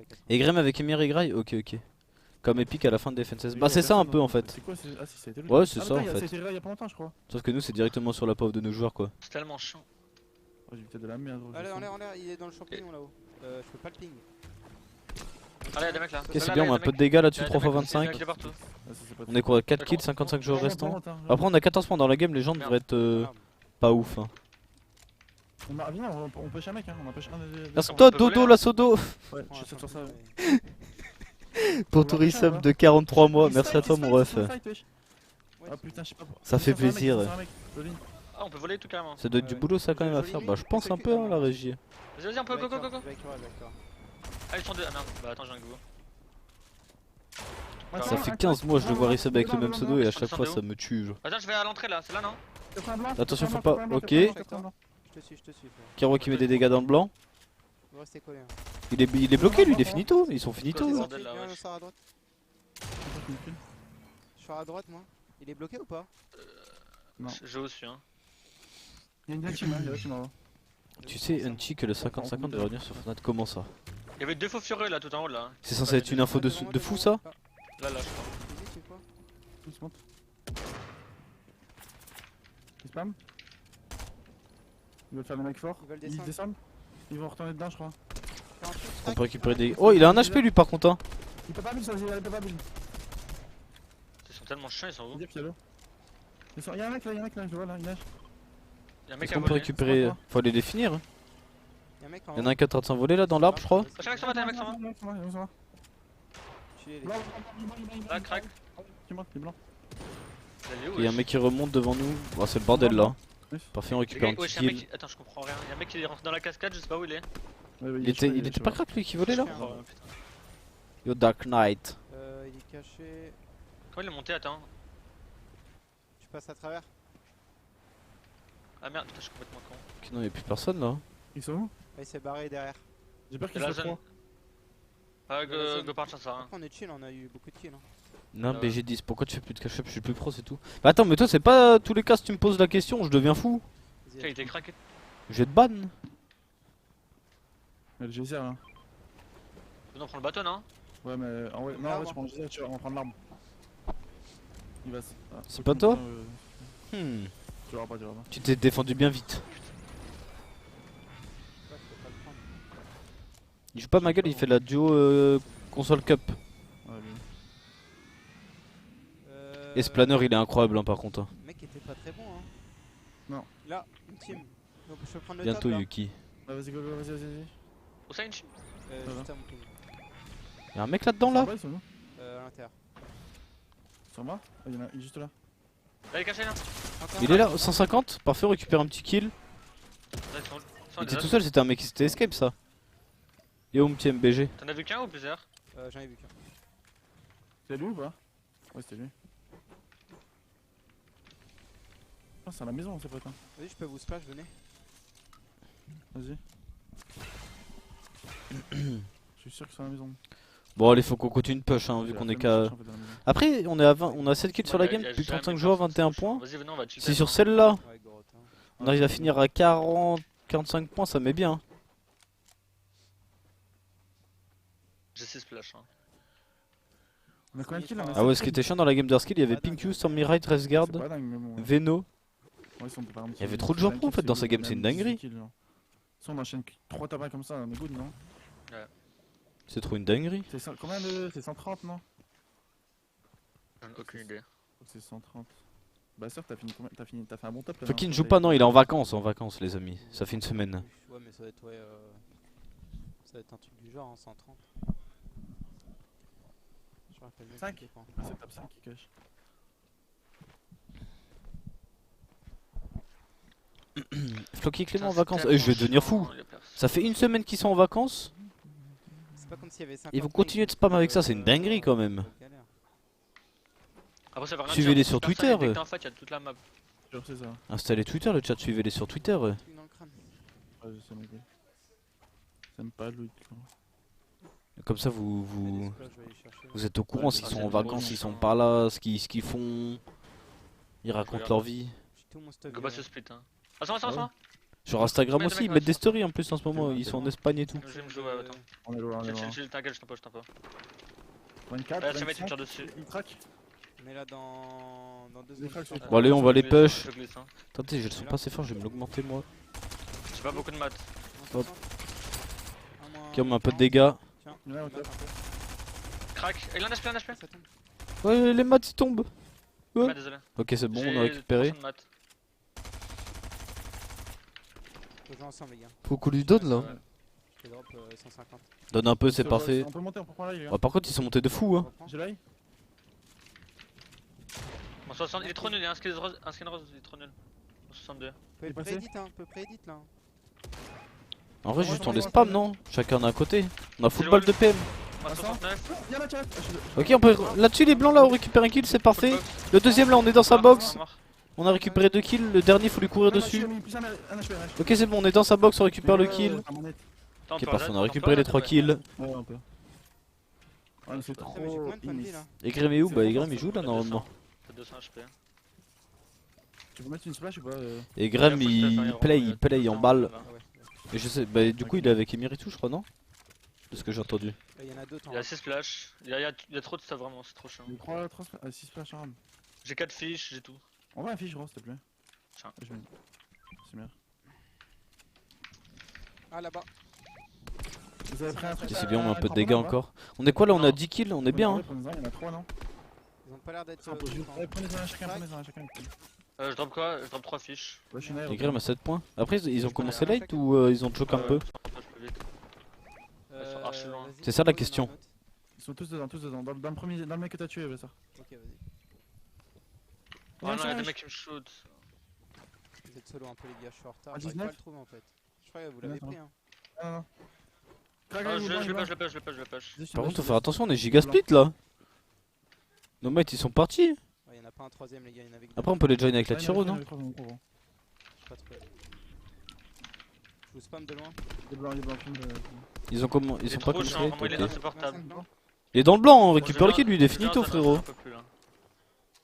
avec la Et Graham avec Emir et Gray. Ok, ok. Comme Epic à la fin de Defenses. Bah, c'est ça un peu en fait. C'est quoi? Ah, si, ça a été lui. Ouais, c'est Ah, ça en putain, ça a fait. été il y a pas longtemps, je crois. Sauf que nous, c'est directement sur la pauvre de nos joueurs quoi. C'est tellement chiant. Oh, j'ai peut-être de la merde. gros, je Allez, sens. en l'air, il est dans le champignon là-haut. Je peux pas le ping. Allez, y'a des mecs là. Ok, c'est bien, on a un peu de dégâts là-dessus, 3x25. Il est partout. Ah, ça, c'est pas On est quoi, 4 D'accord. kills, 55 joueurs restants. Remonte, hein, Après, on a 14 points dans la game, les gens devraient être pas ouf. Hein. Viens, on pêche un mec, hein. On empêche un des. La on sodo, peut dodo, voler, la sodo. Ouais, je saute sur ça. Pour On va Tourisum faire, de 43 mois, Il merci fight, à toi il mon fight, ref. il fight, wesh. Ah putain, je sais pas. Ça fait Il tire sur un mec, plaisir. il tire sur un mec. Joli. Ah, on peut voler tout carrément. Ça doit être du boulot ça quand même à faire. Bah, je pense un peu hein, la régie. Vas-y, on peut go. Vector. Ah, ils sont deux. Ah merde, bah attends, j'ai un go. Attends, Ça fait attends, 15 mois je le vois attends, resub avec le attends, même attends, pseudo et à attends, chaque fois attends, ça me tue. Genre. Attends, je vais à l'entrée là, c'est là non? attends, un blanc, Attention, attends, faut pas- attends, attends, ok. attends, attends, attends. Je te suis, frère. Kiro qui met des dégâts dans le blanc. Vous restez collé. Hein. Il est bloqué lui, il est finito. Ils sont finito. Vas-y, eux. bordel, là, Viens, wesh. on sort à droite. Je sors à droite moi. Il est bloqué ou pas? Non. J'ai au-dessus hein. Il y a une team, hein, il y a une team en haut. Tu sais, Unchi, que le 50-50 devrait revenir sur Fortnite, comment ça? Il y avait deux faux furieux là tout en haut là. C'est censé être une info de fou ça? Là, je crois. C'est quoi? Il se monte. Il spam. Ils veulent faire le mec fort. Ils veulent Ils descendre. descendent. Ils vont retourner dedans, je crois. On peut récupérer des. Oh, il a un HP lui par contre. Hein. Il peut pas build sur les il peut pas build. Ils sont tellement chiants, ils sont où? Il y a un mec là, je le vois là, il nage. Y'a un mec Est-ce à qu'on peut voler. récupérer. Faut aller les finir. Hein. Y'a un mec en Il y en a un qui est en train de s'envoler là dans l'arbre, je crois. Y'a un mec sur moi, y'a un mec sur moi. Là, crack. Tu montes, il est blanc. Il est où? Il y a un mec qui remonte devant nous. Oh, c'est le bordel là. Parfait, on récupère un petit kill. Attends, je comprends rien. Y'a un mec qui est rentré dans la cascade, je sais pas où il est. Il était pas crack lui qui volait là? Oh, putain. Yo Dark Knight. Il est caché. Comment il est monté? Attends. Tu passes à travers. Ah merde, putain, je suis complètement con. Ok, non, y'a plus personne là. Ils sont où? Il s'est barré derrière. J'ai peur qu'ils La soient zone. trois. Ah, go partir ça. Hein. Après on est chill, on a eu beaucoup de kills. Hein. Non, Ouais. BG10, pourquoi tu fais plus de cash-up? Je suis plus pro, c'est tout. Bah attends, mais toi, c'est pas tous les cas si tu me poses la question, je deviens fou. Tiens, il était craqué. Je vais te ban. Il y a le geyser là. On prend le bateau, non? Ouais, mais en vrai, non, en vrai, tu prends le geyser, tu vas prendre l'arbre. Il va. C'est pas toi? Tu verras pas, tu verras pas. Tu t'es défendu bien vite. Ouais, je peux pas le prendre. Il joue pas ma gueule, il fait la duo console cup. Ouais, lui. Et ce planeur, il est incroyable hein, par contre. Hein. Le mec était pas très bon. Hein. Non. Là, une team. Donc je peux prendre le Bientôt top, là. Yuki. Ouais, vas-y, go, vas-y. Où ça, Inch? Juste à mon ping. Y'a un mec là-dedans là? Ils sont où? À l'intérieur. Sur moi? Ah, il est juste là. Là, il est caché là. Il est là, 150, parfait, on récupère un petit kill. Là, ils sont où? Il était tout seul, c'était un mec qui s'était escape ça. Yo mon petit MBG. T'en as vu qu'un ou plusieurs? J'en ai vu qu'un. C'est lui ou pas? Ouais, c'était lui. Ah, c'est à la maison, c'est pote. Hein. Vas-y, je peux vous splash, venez. Vas-y. Je suis sûr que c'est à la maison. Bon allez, faut qu'on continue de push hein, vu qu'on est qu'à... Après, on est à 20, on a 7 kills sur la game, plus de 35 joueurs, 21 points. Vas-y, venez, on va chill. Si sur celle-là, Ouais, gros, attends. on arrive à finir à 40, 45 points, ça met bien. J'ai 6 splash. Hein. On a combien de kills là? Ah ouais, ce qui était chiant dans la game d'Arskill, il y avait Pinku, Stormy Right, Resguard, C'est pas dingue, mais bon. Veno. Ouais, si on peut pas Il y avait trop de joueurs pro, en fait, dans sa game, c'est une dinguerie. Si on enchaîne 3 tabacs comme ça, on est good, non? C'est trop une dinguerie. C'est combien de. C'est 130, non? J'en ai aucune idée. C'est 130. Bah, sûr, t'as fini combien? T'as fait un bon top là? Fucking joue pas, non, il est en vacances les amis. Ça fait une semaine. Ouais, mais ça va être, ça va être un truc du genre, hein, 130. Je me rappelle même 5. plus quand. C'est top 5 qui cache. Flocky Clément en Putain, vacances, c'est je vais devenir fou. tellement chiant, Ça fait une semaine qu'ils sont en vacances. C'est pas comme s'il y avait 50 Ils vont continuer de spam avec ça, c'est une dinguerie quand même. galère. Après, ça veut rien Suivez-les dire, sur personne, Twitter, dès que t'es en fait, il y a toute la map. Genre, c'est ça. Installez Twitter, le chat, suivez-les sur Twitter. Truc dans le crâne. Ouais, je sais, mec. J'aime pas Louis. Comme ça, Allez, splash, je vais aller chercher. vous êtes au courant s'ils Ah, sont c'est en trop vacances, chiant. s'ils sont pas là, ce qu'ils font. Ils racontent leur vie. J'ai tout mon stock. Go pas se split. Hein. Ah, c'est moi, c'est moi, c'est moi. Sur Instagram aussi, ils mettent des stories en plus en ce moment, ils sont en Espagne et tout. Je vais me jouer, attends. On est loin, on est loin. T'inquiète, je t'en pas. 24, Là, je vais te 25, tire dessus. il craque. On est là dans 2 Les secondes. fractions. Bon allez, on va les push. Je glisse, hein. Attendez, j'ai le son pas assez fort, je vais me l'augmenter moi. J'ai pas beaucoup de maths. Hop. Ok, on met un peu de dégâts. Tiens, Ouais, ok. un peu. Crac. Il a un HP, un HP. Ça tombe. Ouais, les maths ils tombent. Ouais. Ah, désolé. Ok, c'est bon, on J'ai a récupéré. 300 de maths. Faut jouer ensemble, les gars. Faut qu'on lui donne là. Ouais. Je drop 150. Donne un peu, c'est parfait. On peut monter, on peut prendre l'ail, les gars. Ouais, par contre, ils sont montés de fou hein. J'ai l'ail. En 60, il est trop nul, il y a un skin rose, il est trop nul. En 62. Peu est passé. prédit, hein, peu prédit là. En vrai, Ouais, juste ouais, on les ouais, spam, ouais. non? Chacun d'un côté. On a full C'est balle le de PM. Moi 69. Viens là, chat. Ok, on peut. Là-dessus, les blancs là, on récupère un kill, c'est parfait. Le deuxième là, on est dans sa box. On a récupéré 2 kills. Le dernier, faut lui courir dessus. Ok, c'est bon, on est dans sa box, on récupère le kill. Ok, parfait, on a récupéré les 3 kills. Ouais, un peu. Ah, mais c'est Putain, mais j'ai trop combien de points de vie easy. là? Egrem est où? Bah, Egrem il joue là normalement. T'as 200 HP. Tu peux mettre une splash ou pas Egrem il play en balle. Ah ouais. Et je sais, bah du coup il est avec Emir et tout, je crois, non? De ce que j'ai entendu. Il y en a d'autres en Il y a 6 splash. Il y a trop de stuff vraiment, c'est trop chiant. 6 splash en rame. J'ai 4 fiches, j'ai tout. On va un fiche rose, s'il te plaît. Tiens. Je mets. C'est bien. Ah là-bas. Vous avez pris un truc. Ok, c'est bien, on met un peu de dégâts encore. On est quoi là? On a 10 kills, on est bien hein. Il y en a 3, non? Ils ont pas l'air d'être. Prenez-en un chacun, prenez-en un chacun. Je drop quoi? Je drop 3 fiches. Ouais, je suis naïf. Egrem a 7 points. Après, ils ont commencé late ou ils ont choqué un peu? Elles sont archi loin. C'est ça, la question. Ils sont tous dedans, tous dedans. Dans le premier, dans le mec que t'as tué, ça. Ok, vas-y. Oh non, y'a des mecs qui me shoot. Vous êtes solo un peu, les gars, je suis en retard. À J'arrive pas à 19. le trouver en fait. Je crois que vous l'avez Attends. pris, hein. Non, non. Ah, je le push. Par contre, faut faire attention, on est giga split là. Nos mates ils sont partis. Ouais, y'en a pas un troisième, les gars, y'en avait que deux. Après, on peut les join avec la tiro, non? J'ai pas trouvé. Je vous spam de loin. Il est blanc, Ils ont comment? Ils Il sont est pas trop commencé chiant, late, vraiment il est ok. insupportable. Il est dans le blanc, on récupère le kill, lui il est finito frérot. Attends,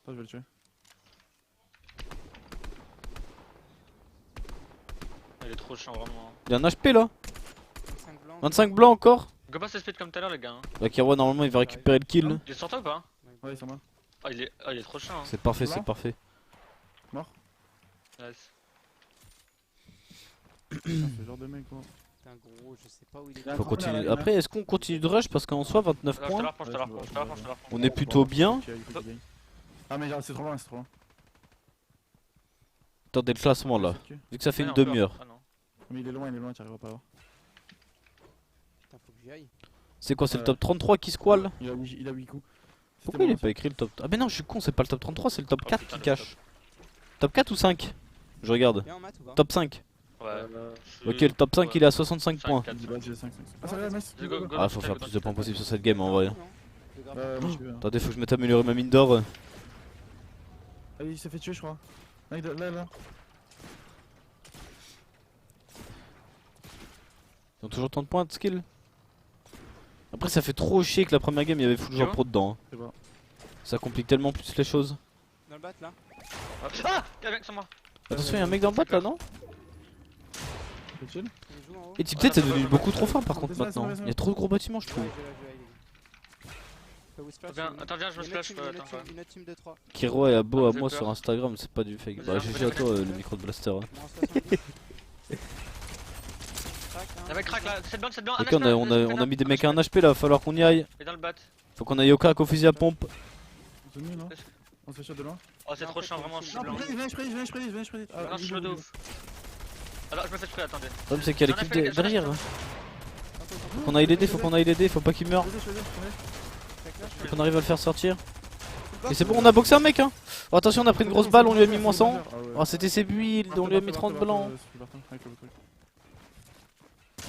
je vais le tuer. Il est trop chiant vraiment. Il y a un HP là. 5 blancs. 25 blancs encore. Go pas se split comme tout à l'heure les gars. Bah Kirwa normalement il va récupérer le kill. Il est sur toi ou pas? Ouais, ils sont morts. Ah il est trop chiant. C'est parfait, Blanc. c'est parfait. Nice. Ce genre de mec, quoi. Putain, gros, je sais pas où il est. Il y a un Faut tremplin, continuer. là, Après, est-ce qu'on continue de rush parce qu'en soi 29 Je te points, la reprends, je te la reprends, je te la reprends, je te la reprends. on est plutôt bien. Ah, mais c'est trop loin, c'est trop loin. Attendez le classement là. Vu que ça fait Ah une non, encore. demi-heure. Ah non. Mais il est loin, tu arriveras pas à voir. Putain, faut que j'y aille. C'est quoi, c'est le top 33 qui squall? Il a 8 coups. Pourquoi il est pas écrit le top? Ah mais non, je suis con, c'est pas le top 33, c'est le top 4 qui cache. Top 4 ou 5? Je regarde. Viens en maths ou pas? Top 5. Ouais. Ok, le top 5 il est à 65 points. 4. Ah, ça va, nice. Ah, faut faire plus de points possible sur cette game en vrai. Moi, je suis bien. Attendez, faut que je mette améliorer ma mine d'or. Ah, il s'est fait tuer, je crois. Là. Ils ont toujours tant de points de skill. Après, ça fait trop chier que la première game il y avait full joueur pro dedans. C'est bon. Ça complique tellement plus les choses. Dans le bat là. Ah! Y'a un mec sur moi! Attention, y'a un mec dans le bot là, non? C'est chill. Il joue en haut. Et Tipset c'est devenu beaucoup trop fin par contre maintenant. Il y a trop de gros bâtiments, je trouve. Ouais, je vais, les gars. Je peux vous splash, Attends, viens, je me il y a splash. une autre team de 3. Kiro est abo à J'ai moi peur. sur Instagram, c'est pas du fake. Bah, GG à toi le micro de Blaster. Moi en 70. Crac, hein. Y'a un mec crack là, 7 blancs, 7 blancs. Ok, on a mis des mecs à un HP là, va falloir qu'on y aille. Il est dans le bat. Faut qu'on aille au crack au fusil à pompe. C'est nul, non? On se fait shot de loin. Oh, c'est trop chiant, vraiment, je suis blanc. Viens, je prie. Non, je suis de ouf. Alors, je me fais spray, attendez. Le problème c'est qu'il y a l'équipe derrière. J'en ai Faut qu'on aille l'aider, faut pas qu'il meure. Faut qu'on arrive à le faire sortir. Et c'est bon, on a boxé un mec hein. Oh, attention, on a pris une grosse balle, on lui a mis moins 100. Oh, c'était ses builds, on lui a mis 30 blancs.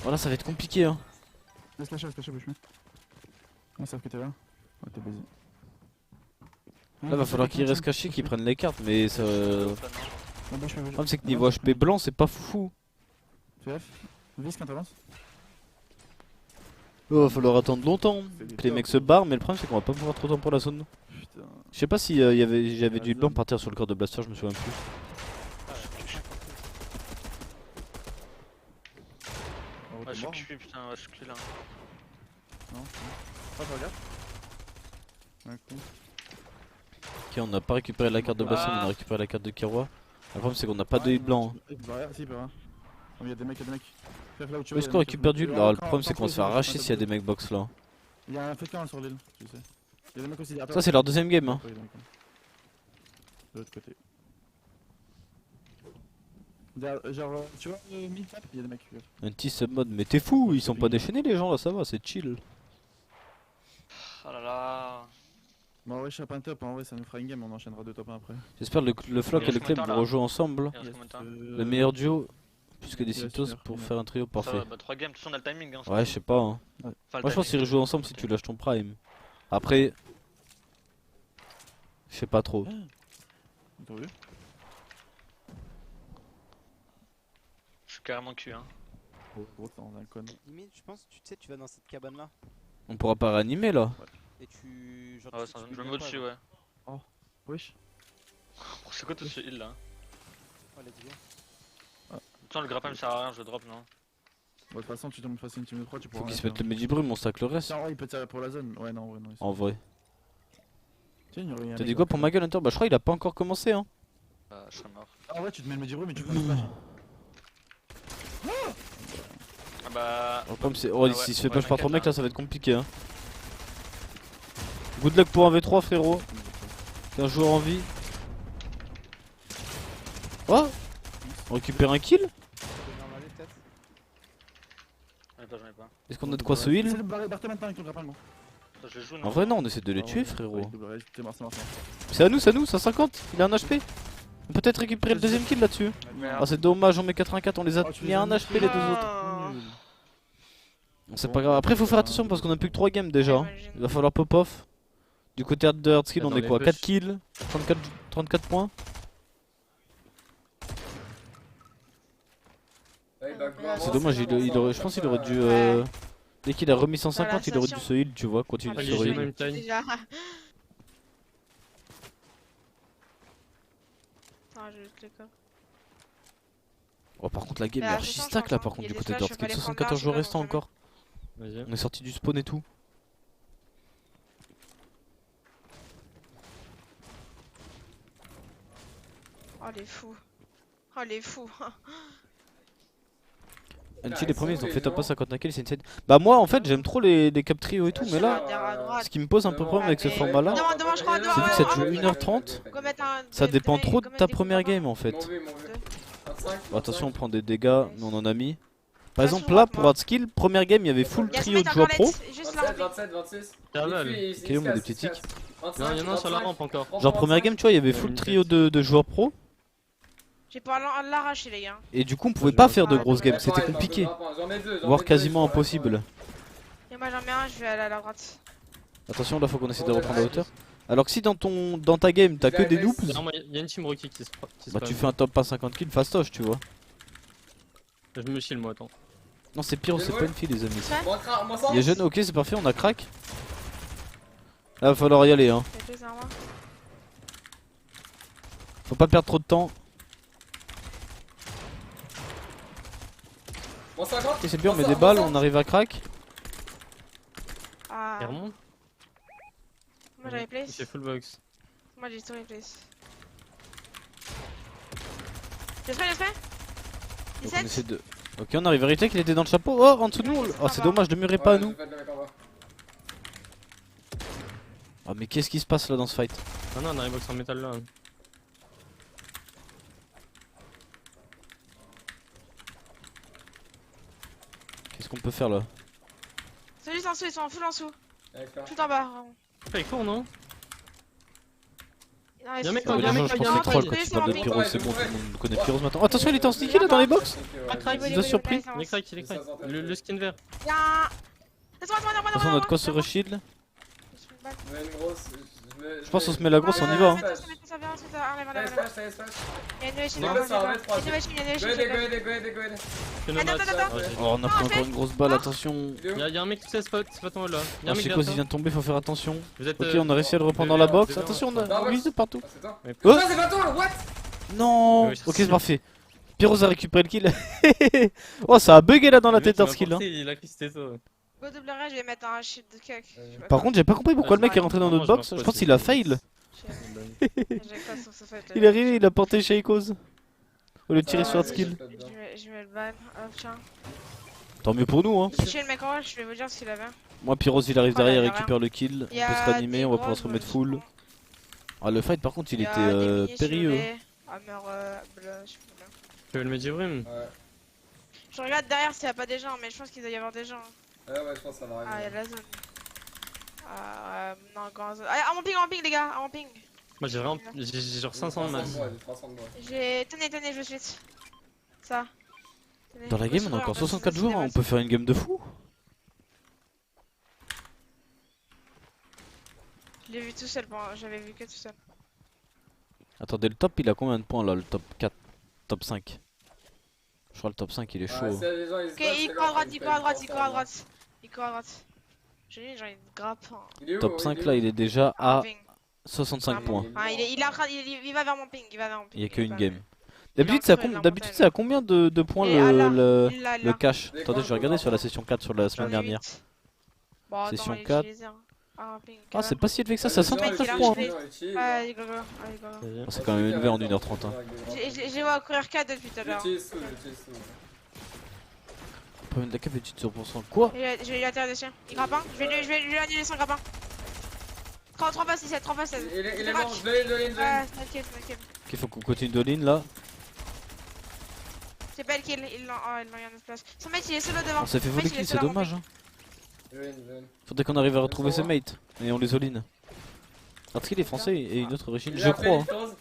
Voilà, ça va être compliqué hein. Laisse lâcher, bouge. Ils savent que t'es là. Ouais, t'es baisé. Là, va falloir qu'il reste caché, qu'il prenne les cartes, mais ça. Le Non, bouge. problème c'est que niveau HP blanc, c'est pas foufou. Fais F. Vis quand t'avances. Oh, va falloir attendre longtemps que les mecs se barrent, mais le problème c'est qu'on va pas pouvoir trop de temps pour la zone. Putain. Je sais pas si j'avais du blanc par terre sur le corps de Blaster, je me souviens plus. mort. cul, putain, ouais, je suis cul là. Non, pas tu regardes. Ouais, cool. Ok, on n'a pas récupéré la carte de bassin, on a récupéré la carte de Kirwa. Le problème c'est qu'on n'a pas de hit blanc. Il peut rien, si, il peut rien. Il y a des mecs, Fais là où tu Est-ce qu'on récupère du... Alors le problème c'est qu'on va se faire arracher s'il y a des mecs box là. Il y a un fécamp sur l'île, tu sais. Il y a des mecs aussi derrière. Ça c'est leur deuxième game hein. De l'autre côté. Genre, tu vois, mid-map, il y a des mecs. Un petit sub-mode, mais t'es fou, ils sont pas déchaînés les gens là, ça va, c'est chill. Oh là là. Bon, en vrai, je suis un top, en vrai, ça nous fera une game, on enchaînera 2 top 1 après. J'espère le Flock et le Clem vont rejouer ensemble. Il reste combien de temps? Le meilleur duo, plus que des il reste Citos une heure, pour une heure. faire un trio Ça parfait. va, bah 3 games, de toute façon on a le timing. Hein, Ouais, je sais pas hein. Enfin, le Moi je pense qu'ils timing. rejouent ensemble si tu lâches ton prime. Après, je sais pas trop. T'as vu? Je suis carrément cul, hein. Gros, t'es un con. Limite, je pense, tu sais, tu vas dans cette cabane là. On pourra pas réanimer là. Et tu. Genre, Ah ouais, tu je mets me mets bien au-dessus, pas, ouais. Wesh. C'est quoi tout ce heal là? Ouais, let's go. Tiens, le grappin me sert à rien, je le drop, non? Bon, de toute façon, tu tombes face à une team de 3, tu pourras. Faut qu'ils se rien mettent le faire. Medibrume, on stack le reste. Tiens, ouais, il peut tirer pour la zone. Ouais, non, ouais, non. En vrai. Tiens, il y aurait un T'as mec dit quoi là. pour ma gueule Hunter? Bah je crois qu'il a pas encore commencé hein. Je serais mort. Ah ouais, tu te mets le Medibru, mais tu peux pas splash. Ah bah. Le problème c'est... Oh Ah ouais, s'il se ouais, fait push par 3 t'inquiète, mecs là ça va être compliqué hein. Good luck pour un V3 frérot. T'es un joueur en vie. Oh, on récupère un kill. J'en ai pas. Est-ce qu'on a de quoi se heal? Essaie de barrer maintenant avec ton grappin, gros. Je joue, En non? vrai non, on essaie de les Ah tuer ouais. frérot. Ouais, t'es mort, c'est mort. C'est à nous, 150. Il a un HP. On peut peut-être récupérer le deuxième kill là-dessus. Ah c'est dommage, on met 84, on les a... Oh, tu Il y a les un as HP les deux autres. Ah. C'est pas grave. Après faut faire attention parce qu'on a plus que 3 games déjà. hein. Il va falloir pop off. Du côté de Hardskill on Dans est les quoi? push. 4 kills, 34 points. C'est dommage, il aurait, je pense qu'il aurait dû... Dès qu'il a remis 150 il aurait dû se heal tu vois, continuer de Ah, se les heal. même time. Déjà. Attends, je juste le corps. Oh par contre la game est Mais archi attention, stack là je par pense, contre il y du a côté des de flashs, Hardskill, faut pas les 74 joueurs prendre restants large, encore. Vas-y. On est sorti du spawn et tout. Oh les fous. Oh les fous. NG les premiers ils ont fait top 1 50 kills, c'est une scène. Bah moi en fait j'aime trop les cap trio et tout mais là ce qui me pose un peu problème avec ce format là, Devant, je crois, c'est vu que ça dure 1h30, ça dépend trop de ta première game en fait. Bon, attention on prend des dégâts mais on en a mis. Par exemple là pour Hardskill, première game il y avait full trio de joueurs pro. Juste là. 27, 26. Ok on met des petits tics. Non, il y en a un sur la rampe encore. Genre première game tu vois il y avait full trio de joueurs pro. J'ai pas l'arracher les gars. Et du coup on pouvait pas faire de grosses games, c'était compliqué. Voire quasiment impossible. Et moi j'en mets un, je vais aller à la droite. Attention là faut qu'on essaie de reprendre la hauteur. Alors que si dans ta game t'as que des noobs, Il y a une team rookie qui se bah tu fais un top pas 50 kills fastoche tu vois. Je me chill moi, attends. Non c'est pire, c'est pas une fille les amis. Moi Il est jeune, ok c'est parfait, on a crack. Là va falloir y aller hein. Y'a deux armes. Faut pas perdre trop de temps. Ok c'est bien, on met des balles, on arrive à crack. Ah. Il remonte. Moi j'avais Il place. fait full box. Moi j'ai tout place. J'espère. Donc on 17. essaie de... Ok on arrive à retake, il était dans le chapeau. Oh en dessous de nous. Oh c'est dommage, ne murez pas à nous. Oh mais qu'est-ce qui se passe là dans ce fight? Ah non, on a une box en métal là. Qu'est-ce qu'on peut faire là? C'est juste en dessous, ils sont en full en dessous. Tout en bas. vraiment. Fait court, non? Non, ils Y'a un mec, sont en y'a un bas. mec, Je pense y'a un que c'est mec, troll Non, quand c'est tu parles de bon, Pyro, c'est bon, tout le monde connaît Pyros maintenant. Attention il était en sneaky là dans les box. Il nous a surpris. Il est crack, Le skin vert. Y'a un. Laisse-moi, Attention on a de quoi se reshield. Je pense qu'on se met la grosse, on y va. Hein. Oh on a pris encore une grosse balle, attention. Y'a un mec qui se spot en haut là. Y'a Ah, un je mec sais quoi, s'il derrière vient de tomber, faut faire attention. toi. Vous êtes, Ok, on a réussi à le reprendre dans la box. Attention, on glisse de partout. Mais- Oh c'est pas toi, what? non. Ouais, Ok, c'est parfait. Pyros a récupéré le kill. Oh, ça a bugué là dans la Le mec, tête il m'a skill. Hein. porté, il a cru que c'était toi. Go double rage, je vais mettre un shield de cuck. Par contre, j'ai pas compris pourquoi le mec est rentré dans Moi, notre je me box. Je repose, pense c'est qu'il a bon. fail. J'ai pas sur ce fait. Il est arrivé, il a porté Shaikos. Au lieu de tirer sur skill. Je mets le ban. Hop, tiens. Tant mieux pour nous, hein. J'ai tué le mec en haut, je vais vous dire ce qu'il avait. Moi, Pyros il arrive Oh là, derrière, y il a récupère le kill. On Il y peut se a réanimer, des on va pouvoir grosses, se remettre je full. crois. Ah, le fight par contre, il Y a était des mini périlleux. sur les Hammer, bleu, je sais pas. Tu veux le Medivrim? Je regarde derrière s'il y a pas des gens, mais je pense qu'il doit y avoir des gens. Ouais, je pense que ça va Ah, il y a arriver. la zone. Non, grande zone. Ah, à mon ping, les gars, à mon ping. Moi j'ai vraiment. J'ai genre 500 de masse. J'ai 300 de bois. Tenez, je vous suis. Ça. Tenez. Dans la game, on a encore 64 joueurs, hein, on peut faire une game de fou. Je l'ai vu tout seul, bon, j'avais vu que tout seul. Attendez, le top il a combien de points là? Le top 4, top 5. Je crois le top 5 il est chaud. s'il y a des gens, ils se Ok, battent, il c'est court à leur droite, faute, il court à droite, ils il court à pensent droite. Il court à droite. J'ai dit, genre, il grappe. Il est où, Top 5 là, il est déjà à Ping. 65 points. Ah, il est en train, il va vers mon ping, il va vers mon ping. Il y a qu'une va game. vers- D'habitude, Il est en creux, d'habitude, il c'est à combien de points Et ah là, le il l'a, le cash? Des Attendez, je vais regarder sur la session 4 sur la J'en semaine ai dernière. 8. Bon, attends, Session il est 4. utilisé, hein. Ah, un ping. Ah, c'est pas si élevé que ça, Ah, c'est à les gens, 59 il a points. acheté. Allez, go, go, allez, go, go. Vas-y. Oh, c'est quand même élevé en 1h30. Hein. J'ai vu courir 4 depuis tout à l'heure. J'utilise tout, j'utilise tout. Premier de la cap est 10%. Quoi? Je vais lui atterrir dessus. Il grappe un. Je vais lui annuler son grappin. 3 pas 6, 3 pas 16. Il est C'est mort, match. je l'ai, Ouais, t'inquiète. Ok, faut qu'on continue de ligne là. C'est pas le kill, il l'a eu à notre place. Son mate il est solo devant. On s'est fait Mate, voler il est kill, c'est solo à dommage. Hein. Je win. Faudrait qu'on arrive à retrouver ses mates. Et on les all-in. Parce qu'il est français et une autre origine, Il je a fait crois. une Hein. chose.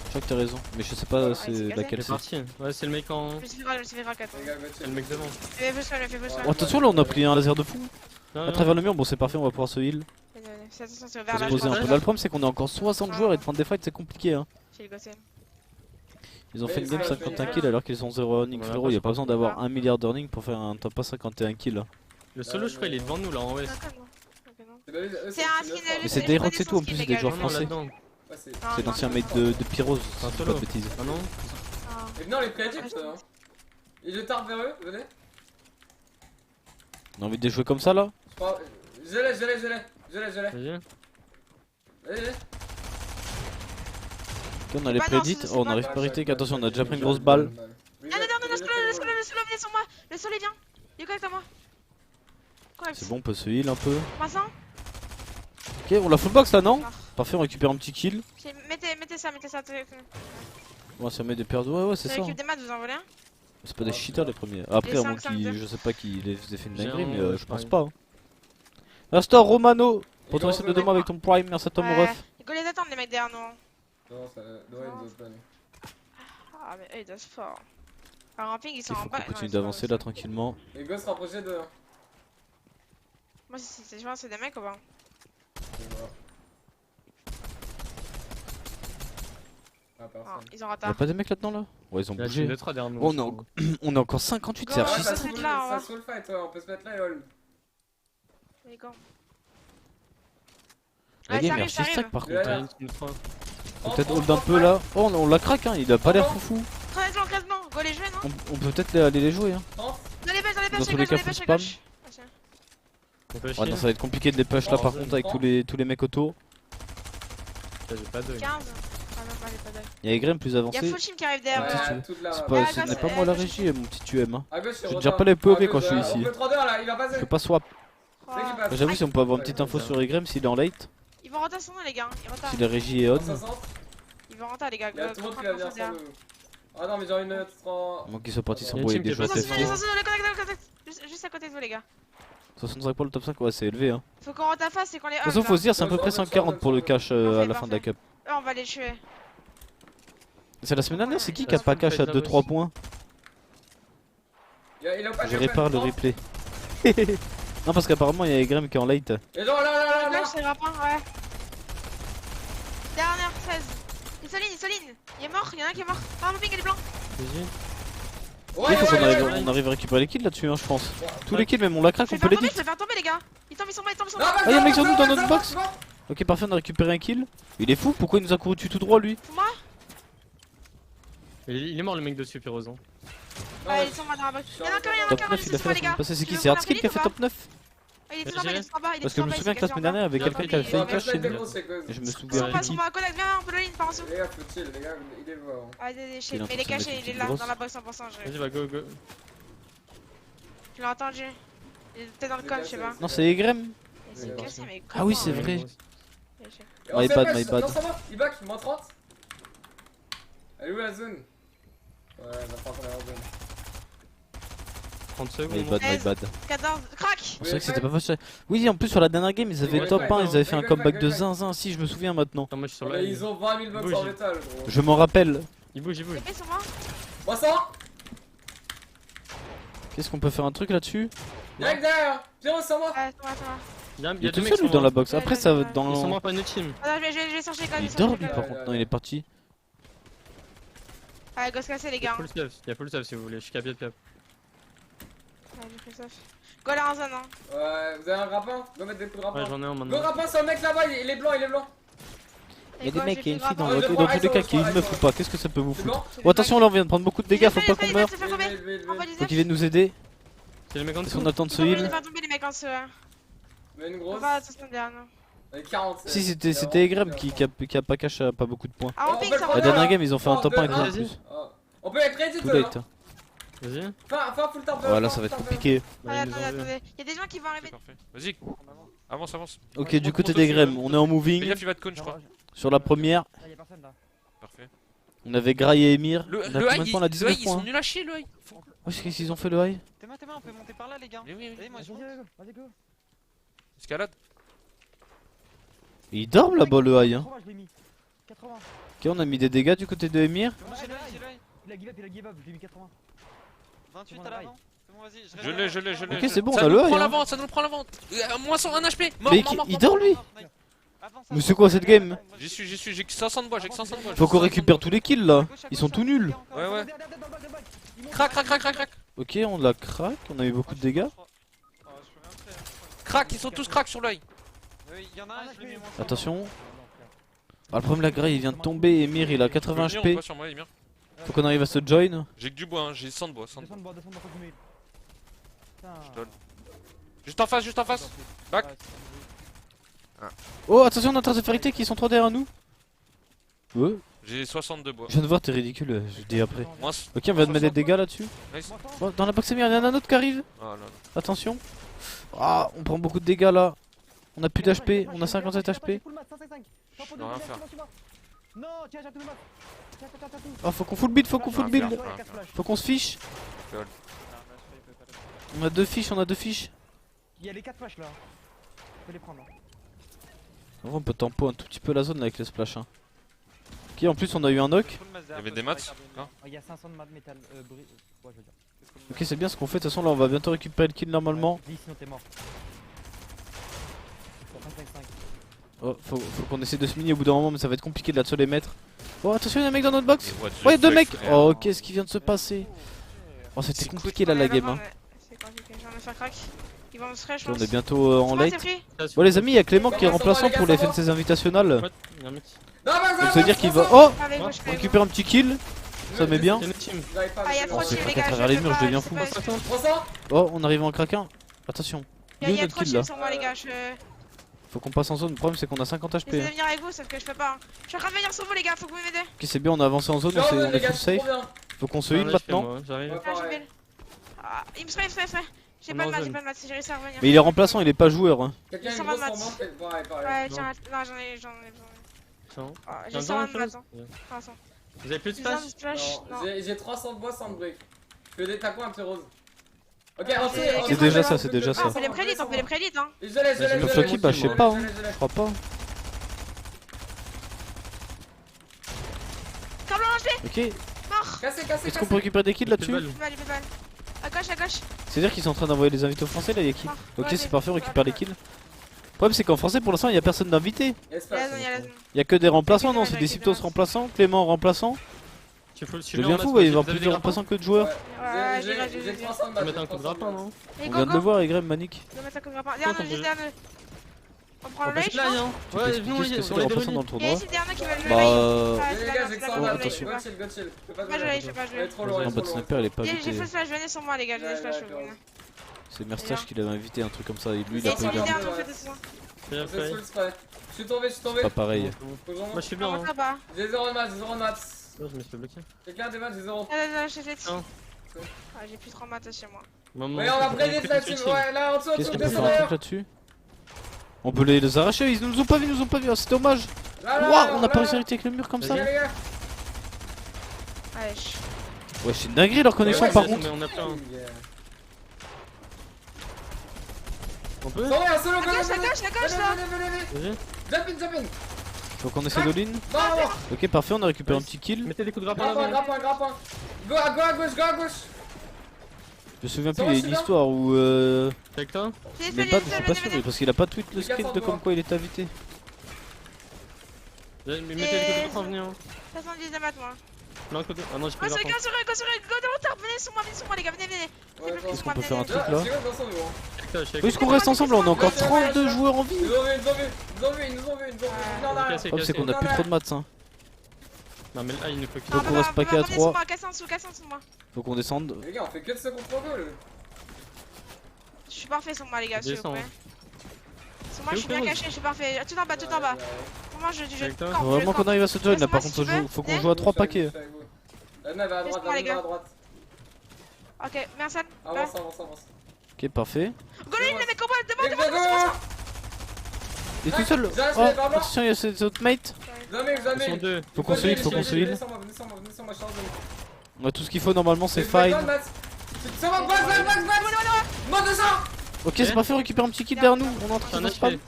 Je crois que t'as raison. Mais je sais pas il c'est s'est laquelle C'est c'est. parti. Ouais, c'est le mec en. Je me suis fait raquette. Les gars, va C'est le mec devant. Je vais push, Oh, attention là, on a pris un laser de fou. Non, À non. travers le mur, bon, c'est parfait, on va pouvoir se heal. Fais attention, c'est Faut vers se là. poser un je peu. Là, le problème, c'est qu'on est encore 60 joueurs et de prendre des fights, c'est compliqué. Hein. J'ai le gossé. Ils ont fait une Mais game ça, 51 je kills alors qu'ils ont 0 earning. Voilà, Frérot, y a pas besoin d'avoir pas. 1 milliard d'earning pour faire un top 51 kills. Le solo, je crois, il est devant nous là en west. C'est un skin. Mais c'est Dayrock, c'est tout, en plus, c'est des joueurs Non, non, français. là-dedans. C'est l'ancien mate de Pyros, un si je dis pas solo. de bêtises. Ah non? Et venez, on les prédicte, hein. Il est tard vers eux, venez. On a envie de les jouer comme ça là? Je l'ai. Vas-y. Allez. Ok, on a les Bah non, prédits. c'est Oh, on pas- arrive parité. Attention, on a déjà pris une grosse balle. Non, le solo, venez sur moi. Le solo, il vient. Il est correct à moi. Correct. C'est bon, on peut se heal un peu. Vincent, Ok, on la full box là, non? Ah. Parfait, on récupère un petit kill. mettez ça. Ouais, ça met des paires de. Ouais, c'est C'est ça. l'équipe des maths, vous en voulez un? C'est pas des cheaters les premiers. Après, à moins 5, qu'ils. 5, Je sais pas qui les faisait fait une J'ai dinguerie, un- mais ouais, je pense pareil. pas. Hein. Astor Romano, pour ton gros, récit de demain avec ton prime, merci à toi mon ref. Go les attendre, les mecs derrière nous. Non, ça doit être une zone. Ah, mais eux, ils doivent fort. Alors, en ping, ils sont Il en faut bas. qu'on Non, continue ils sont pas d'avancer au là sol. tranquillement. Les gosses rapprochés de. Moi, je pense que c'est des mecs ou pas? Ah, Ah, personne. ils ont Y'a retard. pas des mecs là-dedans là? Ouais, ils ont Il y a bougé. 2-3 derrière nous. Oh, on est encore 58, c'est Go, archi ouais, strict. se mettre là, Ça soul fight, ouais, on peut se mettre là et all. Les gars. La Ouais, game ça est arrive, archi ça strict arrive. par Ouais, contre. ouais. Hein. Faut peut-être hold un peu là. Oh, on la craque, hein, il a pas l'air foufou. 13 non. Go les jouer, non? On peut peut-être aller les jouer. Hein. Dans les pêches, Dans tous les cas, faut spam. On peut Ouais, chier. non, ça va être compliqué de les push là par contre avec tous les mecs autour. J'ai pas d'œil. 15. Ah non, allez, pas d'œil. Y'a Egrem plus Y'a avancé. full team qui arrive derrière. petit Ouais, tueur. toute là. C'est Ouais. pas, Ouais, ce à n'est gauche, pas moi la à gauche. régie, mon petit UM. Hein. À gauche, Je gère pas les POV quand je suis ici. On peut 3-2 là, il va Je passer. peux pas swap. Oh. J'avoue, si on peut avoir une petite info sur Egrem s'il est en late, Ils vont rentrer sur nous, les gars. Ils retarent. si la régie est on. 60. Ils vont rentrer, les gars. Il y a tout le monde qui va venir sans nous. Ah non, mais j'ai une 3. Avant qu'ils soient partis Il y a s'embrouiller une des team joueurs qui est TF1. passée. Juste à côté de vous, les gars. 65 points le top 5, ouais, c'est élevé. Hein. Faut qu'on rentre à face et qu'on les De toute façon, faut se dire, c'est à peu près 140 pour le cash à la fin de la cup. Eux, on va les tuer. C'est la semaine dernière, c'est qui a pas cash à 2-3 points? Je répare le replay. Non, parce qu'apparemment, il y a Egrem qui est en late. Et genre là. Là, je sais rapin, ouais. Dernière 16. Il s'aligne. Il est mort, il y en a un qui est mort. Ah, mon ping, il est blanc. Vas-y. Il faut qu'on arrive à récupérer les kills là-dessus, hein, je pense. Tous les kills, même on la craque, Je on vais peut faire les tomber, dit. je vais faire tomber, les gars. Il tombe sur moi. Ah, y'a un mec sur nous dans notre box. Ok, parfait, on a récupéré un kill. Il est fou, pourquoi il nous a couru dessus tout droit lui? Fous-moi. Il est mort le mec dessus, Pyrosan. Ouais, ils sont mal dans la box. Y'en a encore, y'en a Top encore, 9 ils il a sont fait pas la les semaine gars. passée. C'est qui? Tu C'est veux Hardskill qui a fait qu'on top 9? Ah, il est tout en bas, il est tout en bas, il est Parce tout que en je me bas, souviens il que la s'est semaine caché en dernière, il y avait bas. quelqu'un qui avait fait On une va cache peut-être chez des nous. grosses, c'est quoi Et je me Ils souviens sont pas qui. sur ma collègue, viens, on peut le ligne, par en dessous. Les gars, faut chill, les gars, il est voir. Ouais, des shit, Il est en mais il est train de caché, mettre il est une là, grosse. dans la box 100%. Vas-y, va, go, go. Je l'ai entendu. Il était dans le col, je sais pas. Non, c'est Egrem. Il s'est cassé, mais Ah oui, comment, c'est hein. vrai. On My fait bad, pas, my bad. Non, ça va, il back, moins 30. Elle est où la zone? Ouais, elle va pas prendre la zone. 30 secondes. My bad, my bad. 14, crac. C'est vrai que c'était pas facile. Oui, en plus sur la dernière game, ils avaient Ouais, top ouais, 1, ils avaient fait un ouais, comeback ouais, de ouais. zinzin. Si, je me souviens maintenant. Attends, moi je suis sur Mais live. ils ont 20 000 bucks Bouge. en métal, gros. Je m'en rappelle. Il bouge, il bouge. TP sur moi. 300. Qu'est-ce qu'on peut faire un truc là-dessus? Direct derrière. Pyro, c'est moi. Ouais, toi. Il y a Il est deux tout mecs seul lui sur dans moi. la box. Après, ça va Ils sont dans. moi, pas une team. Attends, je vais chercher les gars. Il dort lui par Ouais, contre. ouais, Non, il est parti. Ouais, gosse cassé, les Il y a gars. full stuff, il y a full stuff si vous voulez. Je suis capier de cap. Ouais, j'ai fait ça. Go là en zone, hein. Ouais, vous avez un grappin? Go mettre des coups de Ouais, grappin. j'en ai un Go maintenant. grappin sur le mec là-bas, il est blanc, il est blanc. Il y a des mecs et une fille dans Ouais, le. je Et vois, dans tous les cas, qu'il y ait une ils meuf sont- ou pas, qu'est-ce que ça peut vous C'est foutre? bon? Oh, attention, là on vient de prendre beaucoup de dégâts, faut pas qu'on meure. Se faire tomber. En bas du Faut zep. qu'ils viennent nous aider. C'est les mecs en Est-ce dessous. qu'on a le temps de se Faut heal? pas tomber les mecs en dessous, hein. Mais une Faut grosse. pas attention derrière, non. Elle est 40. Si, c'était Egrem qui a pas caché pas beaucoup de points. Ah, on ping, ça La revient. dernière game, ils ont fait un top 1 avec nous en vas-y. plus. On peut être ready, Too toi. late. Vas-y. Enfin, full temps. Ouais, là ça va être compliqué. Attendez, attendez. Y'a des gens qui vont C'est arriver. parfait. Vas-y, avance, avance. Ok, du côté d'Egrem, on est en Fais moving. gaffe, il va te con, je crois. Sur la première, Parfait. on avait Grail et Emir. Le On a high, combien de points? On a le 19 high, ils sont points. nuls à chier, le high. Oh, qu'est-ce qu'ils ont fait le high? On peut monter par là, les gars. Mais oui, oui. Allez, moi je monte. Escalade. Ils dorment là-bas le high. Hein. Ok, on a mis des dégâts du côté de Emir. Moi j'ai l'œil. 28 à l'avant. C'est bon, vas-y. Je l'ai. Ok, c'est bon, Ça on a nous le prend high. Hein. l'avant, ça nous prend l'avant. Moins 100, 1 HP. Mort, Mais mort, mort. il dort lui. Avance, Mais c'est quoi cette game? J'y suis, j'ai que 500 de bois, j'ai que 500 de bois. Faut qu'on récupère tous les kills là. Ils sont tout nuls. Ouais, ouais. Crac, crac, crac, crac, crac. Ok, on la crack, on a eu beaucoup de dégâts. Crac, ils sont tous crack sur l'œil. Il y en a un, je l'ai mis moins 100. Attention. Ah, le problème, la Grail il vient de tomber. Emir il a 80 HP. Sur moi, Emir. Faut qu'on arrive à se join. J'ai que du bois, hein. J'ai 100 de bois. 100 de bois. Juste en face, juste en face. Back. Oh, attention, on est en train de se faire hiter qui sont 3 derrière nous. Ouais, J'ai 62 bois. je viens de voir, t'es ridicule, je dis après. Moins. Ok, on vient de mettre des dégâts là-dessus. Nice. Oh, dans la box Emir, il y en a un autre qui arrive. Oh là là. Attention. Ah, on prend beaucoup de dégâts là. On a plus d'HP, on a 57 HP. Je peux rien faire. Oh, faut qu'on full build, faut qu'on full Rien faire, build. rien faire. Faut qu'on se fiche. On a 2 fiches, on a 2 fiches. Il y a les 4 flashs là. Faut les prendre. En vrai, on peut tempo un tout petit peu la zone là avec les splash. Hein. Ok, en plus, on a eu un knock. Il y avait des mats. Hein. Il y a 500 de mat métal. Ouais, je veux dire. Ok, c'est bien ce qu'on fait. De toute façon, là, on va bientôt récupérer le kill normalement. 10 sinon t'es mort. 5. Oh, faut qu'on essaie de se miner au bout d'un moment, mais ça va être compliqué de là de se les mettre. Oh, attention, il y a un mec dans notre box. What the Oh, il y a 2 fuck, mecs. frère. Oh, qu'est-ce qui vient de se passer? Oh, c'était C'est compliqué là la game. Hein. C'est compliqué, je vais me faire crack. Ils vont me stretch, je Ok, on pense. est bientôt en C'est late. pris. Bon, les amis, il y a Clément qui est remplaçant pour les FNCS invitationales. Ouais, il y a un mec. Donc, ça veut dire qu'il va. Oh, Avec gauche, on récupère un petit kill. Ça met bien. Il y a une team. Ah, y'a trop Oh, de c'est kills, les craqué à gars. travers les murs, je deviens fou. 300. Oh, on arrive en craquant. Attention. Il Y'a est où trop notre de kill là? kills sur moi, les gars. Je Faut qu'on passe en zone. Le problème, c'est qu'on a 50 HP. J'essaie de venir avec vous, sauf que je peux pas. hein. Je suis en train de venir sur vous, les gars. Faut que vous m'aidez. Ok, c'est bien, on a avancé en zone. On est full safe. Faut qu'on se heal maintenant. J'arrive. Ah, j'ai build. Ah, il me spray. J'ai On pas est de en mat, j'ai zone. pas de mat. J'ai réussi à revenir. Mais il est remplaçant, il est pas joueur. Hein. Quelqu'un a une Sans grosse mat. en main, pareil. Ouais, tiens, non, j'en ai. Ah, j'ai 120 de mat. Hein. Attends. Vous avez plus de J'ai 100 flash? de splash. Non. J'ai 300 de bois sans de briques. Je fais des tacos un petit rose. Ok, C'est déjà ça, c'est déjà Ah, ça. on fait les prélites, hein. Je l'ai. Le Flocky, bah je sais pas, hein. Je crois pas. Câble en HP. Ok, Mort. Cassé. est-ce qu'on peut récupérer des kills là-dessus? J'ai mal. À gauche. C'est-à-dire qu'ils sont en train d'envoyer les invités aux français là, y'a qui? Ah, Ok, ouais, c'est parfait, on récupère les kills. Le problème, c'est qu'en français pour l'instant, il y a personne d'invité. Y'a la zone. Il y a que des remplaçants, non? C'est des Syptos remplaçants, Clément remplaçant. Je Je deviens fou, ouais, il va y avoir plus de remplaçants que de joueurs. Ouais, J'ai 300 de Tu peux mettre un coup de grappin, non? On vient de le voir, Egrem, Manic. Je vais mettre un coup de grappin. Derrière nous, juste derrière nous. On prend On le passe lait, je là, pense. hein. Je Ouais, vais t'expliquer non, ce que c'est on les est remplaçants dans le Il y a tournoi. ici le dernier qui veut le Bah, lait. Les gars, j'ai que 100 balles. attention. Go chill, go chill. Fais pas de Moi je mal. l'ai, je sais pas, je Elle est l'ai. trop loin, elle En est mode trop loin. sniper, elle est pas J'ai invitée. fait flash, venez sur moi les gars, j'ai des Ouais, flash. ouais, ouais. C'est Merstache qui l'avait invité, un truc comme ça. Et lui, il Il a est pas sur eu le d'invite. dernier en fait de soin. Bien C'est fait. sous le spray. Je suis tombé, je suis tombé. Pas pareil. Rejoins-moi. Moi je suis blanc. Non, Hein. ça va. J'ai 0 de maths, j'ai 0 de maths. Non, je me suis fait bloquer. Quelqu'un a des maths, j'ai 0. Là, j'ai fait. Non. Ah, j'ai plus 30 maths chez moi. Maman, Ouais, on va brainer la team. Ouais, là en dessous, en Qu'est-ce dessous, qu'on peut faire un descendeur. truc là-dessus? On peut les arracher, ils nous ont pas vu, oh, c'est dommage. Là, là, Wouah, on a là, pas réussi à arrêter avec le mur comme ça. Les gars, les gars. Allez, Ouais, c'est une dinguerie leur connexion ouais, par c'est- contre. Mais on a plein. On peut? Attendez, un solo, la gauche, la gauche, la gauche là. venez. Vas-y. Jump in, jump in. Faut qu'on essaie d'all-in. Non, non, Ok, parfait, on a récupéré un petit kill. Mettez des coups de grappin grappin, là. grappin, grappin. Go à gauche, go à gauche. Je me souviens plus, Ça va, il y a c'est une bien. histoire où Avec toi? J'ai mais fait pas, les je suis pas sûr, mais parce qu'il a pas tweet le Les gars script sont de devant. comme quoi il est invité. Mettez des coups de grappin, venez. Hein. 70 de maths moi. Non, côté. Ah non, j'ai pas Go de sur grappin. go dans le tard, venez sur moi les gars, venez. Ouais, C'est Est-ce qu'on peut faire un truc là? C'est quoi dans son bureau? Avec toi, je suis avec Oui, est-ce qu'on reste ensemble là? On a encore 32 joueurs en vie. Ils nous ont vu, ils nous ont vu, ils nous ont vu, ils nous ont vu, ils nous ont vu. Non, non, Cassé, Hop, c'est cassé. qu'on a plus trop de maths, hein. Non, mais là, il nous faut que. Donc on va se paquer à 3. Casse en dessous de moi. Faut qu'on descende. Les gars, on fait que de ce contre goal. Je suis parfait sur moi les gars, s'il vous Descends. plaît. Sur moi je suis bien caché, je suis parfait. Tout en bas, Pour moi je Avec toi? campe, Faut je vraiment campe. qu'on arrive à se join là. Par Laisse-moi contre, si tu veux. faut qu'on joue à 3 paquets. La nave à droite, Laisse-moi, la les nave gars. à droite. Ok, merci. Avance, avance, avance. Ok, parfait. Golin, les mecs en bas, Mec, devant, go. Il est tout seul. J'ai Oh, acheté, pardon. attention, il y a ses autres mates. Jamais, Ils sont jamais. deux. Faut qu'on se heal, faut qu'on se heal. Venez sur moi, venez sur moi, venez sur moi, je charge. On a tout ce qu'il faut normalement, c'est fine. C'est bon, back. Mode de ça. Ok, c'est parfait, on récupère un petit kill derrière nous. On est en train Un de spam. HP.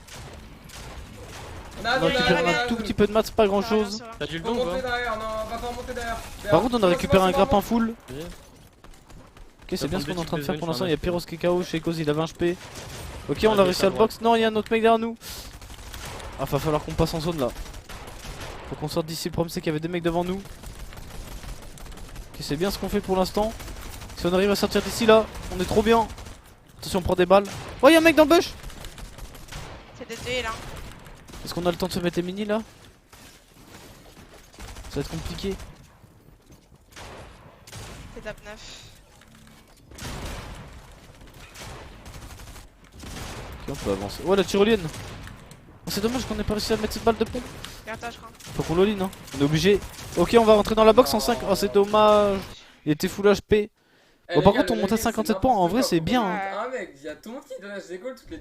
On a On récupère un tout petit peu de maths, pas grand chose. T'as du le Faut don ou monter pas? derrière, non, on va pas monter derrière. Par contre, on a récupéré un grappin full. Vas-y. Ok, c'est bien ce qu'on est en train de faire pour l'instant. Il y a Pyros Pyros qui est KO, Shekos il avait un HP. Ok, on a réussi à le box. Non, il y a un autre mec derrière nous. Ah, va falloir qu'on passe en zone là. Faut qu'on sorte d'ici. Le problème, c'est qu'il y avait des mecs devant nous. Ok, c'est bien ce qu'on fait pour l'instant. Si on arrive à sortir d'ici là, on est trop bien. Attention, on prend des balles. Oh, il y a un mec dans le bush. C'est des deux là. Est-ce qu'on a le temps de se mettre les mini là? Ça va être compliqué. C'est top 9. Ok, on peut avancer. Oh, la tyrolienne. Oh, c'est dommage qu'on ait pas réussi à mettre cette balle de pompe. Regarde-toi, je crois. Faut qu'on l'all-in, hein. On est obligé. Ok, on va rentrer dans la box en 5. Oh, c'est dommage. Il était full HP. Bon, par contre, on monte à 57 points. En vrai, c'est bien. Hein. Ah, mec, il y a tout le monde qui donne des goals toutes les 2